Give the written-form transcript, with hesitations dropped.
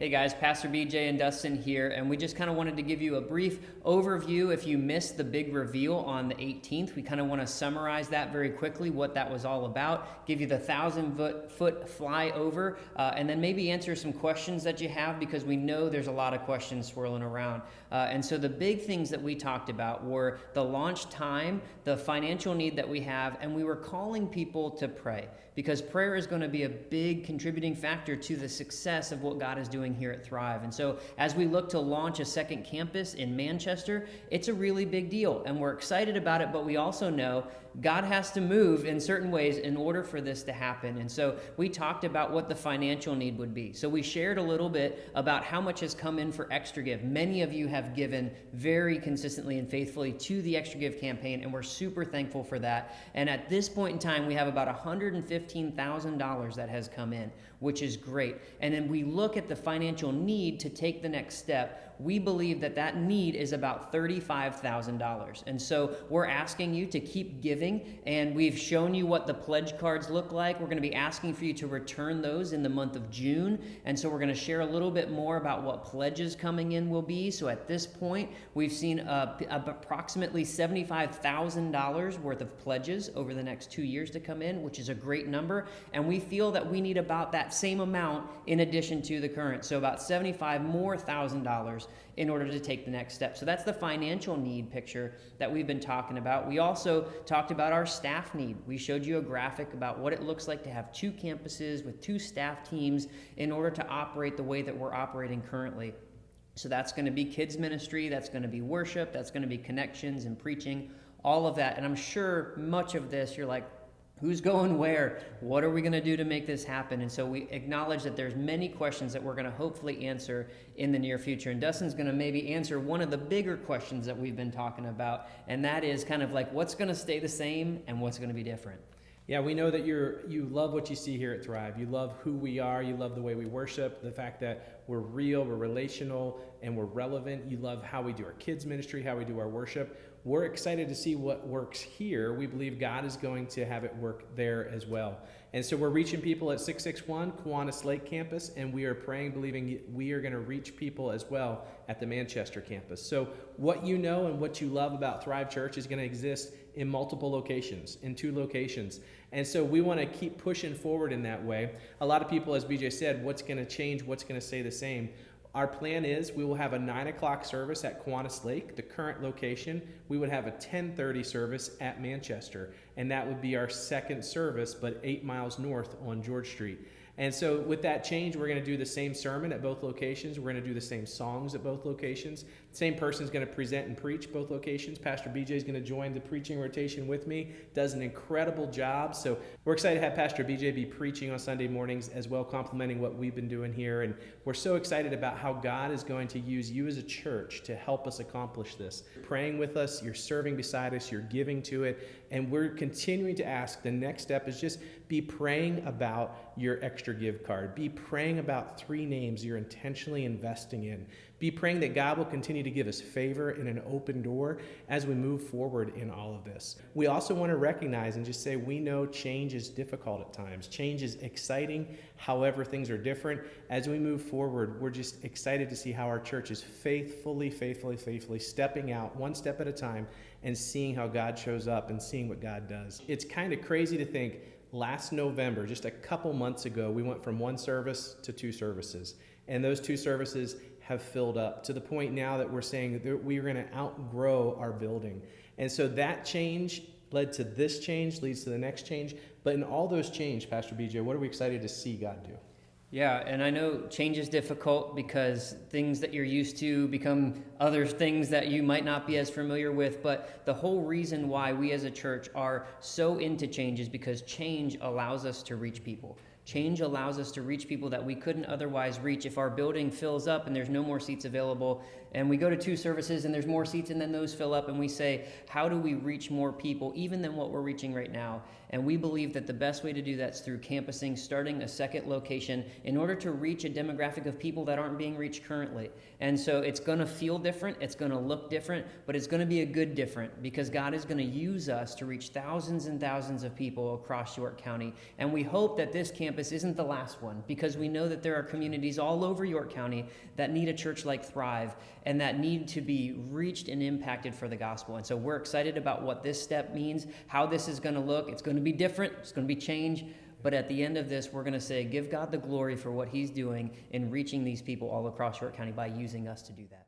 Hey guys, Pastor BJ and Dustin here, and we just kind of wanted to give you a brief overview. If you missed the big reveal on the 18th, we kind of want to summarize that very quickly, what that was all about, give you the 1,000-foot flyover, and then maybe answer some questions that you have, because we know there's a lot of questions swirling around. And so the big things that we talked about were the launch time, the financial need that we have, and we were calling people to pray, because prayer is going to be a big contributing factor to the success of what God is doing here at Thrive. And so as we look to launch a second campus in Manchester, it's a really big deal, and we're excited about it, but we also know God has to move in certain ways in order for this to happen. And so we talked about what the financial need would be. So we shared a little bit about how much has come in for Extra Give. Many of you have given very consistently and faithfully to the Extra Give campaign, and we're super thankful for that. And at this point in time, we have about $115,000 that has come in, which is great. And then we look at the financial need to take the next step. We believe that that need is about $35,000. And so we're asking you to keep giving, and we've shown you what the pledge cards look like. We're going to be asking for you to return those in the month of June. And so we're going to share a little bit more about what pledges coming in will be. So at this point, we've seen approximately $75,000 worth of pledges over the next 2 years to come in, which is a great number. And we feel that we need about that same amount in addition to the current. So about $75,000 more in order to take the next step. So that's the financial need picture that we've been talking about. We also talked about our staff need. We showed you a graphic about what it looks like to have 2 campuses with 2 staff teams in order to operate the way that we're operating currently. So that's going to be kids ministry, that's going to be worship, that's going to be connections and preaching, all of that. And I'm sure much of this, you're like, who's going where? What are we going to do to make this happen? And so we acknowledge that there's many questions that we're going to hopefully answer in the near future. And Dustin's going to maybe answer one of the bigger questions that we've been talking about, and that is kind of like what's going to stay the same and what's going to be different. Yeah, we know that you love what you see here at Thrive. You love who we are. You love the way we worship, the fact that we're real, we're relational, and we're relevant. You love how we do our kids ministry, how we do our worship. We're excited to see what works here. We believe God is going to have it work there as well. And so we're reaching people at 661 Kiwanis Lake campus, and we are praying, believing we are going to reach people as well at the Manchester campus. So what you know and what you love about Thrive Church is going to exist in multiple locations, in 2 locations. And so we want to keep pushing forward in that way. A lot of people, as BJ said, what's going to change, what's going to stay the same? Our plan is we will have a 9 o'clock service at Kiwanis Lake, the current location. We would have a 10:30 service at Manchester, and that would be our second service, but 8 miles north on George Street. And so with that change, we're going to do the same sermon at both locations. We're going to do the same songs at both locations. The same person's going to present and preach both locations. Pastor BJ is going to join the preaching rotation with me. Does an incredible job. So we're excited to have Pastor BJ be preaching on Sunday mornings as well, complementing what we've been doing here. And we're so excited about how God is going to use you as a church to help us accomplish this. You're praying with us, you're serving beside us, you're giving to it. And we're continuing to ask, the next step is just be praying about your Extra Give card. Be praying about 3 names you're intentionally investing in. Be praying that God will continue to give us favor and an open door as we move forward in all of this. We also want to recognize and just say we know change is difficult at times. Change is exciting. However, things are different. As we move forward, we're just excited to see how our church is faithfully stepping out 1 step at a time and seeing how God shows up and seeing what God does. It's kind of crazy to think last November, just a couple months ago, we went from 1 service to 2 services. And those 2 services have filled up to the point now that we're saying that we are going to outgrow our building. And so that change led to this change, leads to the next change. But in all those change, Pastor BJ, what are we excited to see God do? Yeah, and I know change is difficult because things that you're used to become other things that you might not be as familiar with, but the whole reason why we as a church are so into change is because change allows us to reach people. Change allows us to reach people that we couldn't otherwise reach. If our building fills up and there's no more seats available, and we go to 2 services and there's more seats and then those fill up, and we say, how do we reach more people even than what we're reaching right now? And we believe that the best way to do that is through campusing, starting a second location in order to reach a demographic of people that aren't being reached currently. And so it's going to feel different, it's going to look different, but it's going to be a good different, because God is going to use us to reach thousands and thousands of people across York County. And we hope that this campus isn't the last one, because we know that there are communities all over York County that need a church like Thrive and that need to be reached and impacted for the gospel. And so we're excited about what this step means, how this is going to look. It's going to be different, it's going to be change, but at the end of this, we're going to say, give God the glory for what he's doing in reaching these people all across York County by using us to do that.